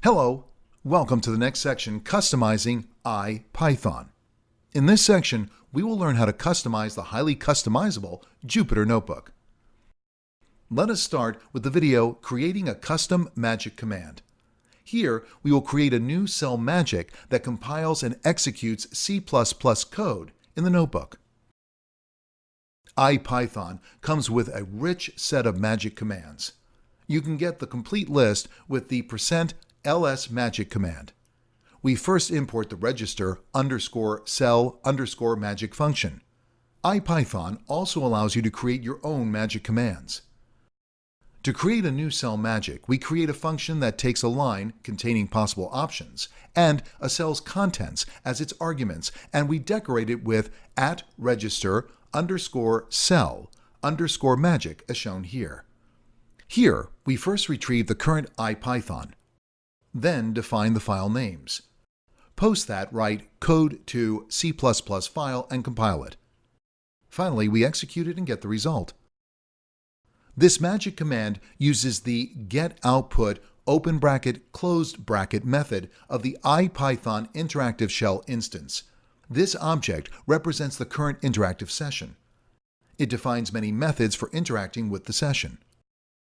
Hello, welcome to the next section, Customizing IPython. In this section, we will learn how to customize the highly customizable Jupyter Notebook. Let us start with the video Creating a Custom Magic Command. Here, we will create a new cell magic that compiles and executes C++ code in the notebook. IPython comes with a rich set of magic commands. You can get the complete list with the %ls magic command. We first import the register _cell_ magic function. IPython also allows you to create your own magic commands. To create a new cell magic, we create a function that takes a line containing possible options and a cell's contents as its arguments, and we decorate it with @register _cell_ magic as shown here. Here, we first retrieve the current IPython, then define the file names. Post that, write code to C++ file and compile it. Finally, we execute it and get the result. This magic command uses the getOutput open bracket closed bracket method of the IPython interactive shell instance. This object represents the current interactive session. It defines many methods for interacting with the session.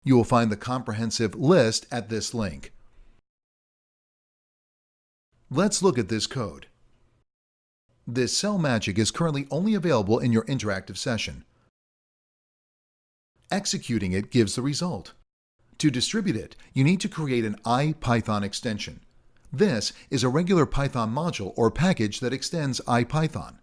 You will find the comprehensive list at this link. Let's look at this code. This cell magic is currently only available in your interactive session. Executing it gives the result. To distribute it, you need to create an IPython extension. This is a regular Python module or package that extends IPython.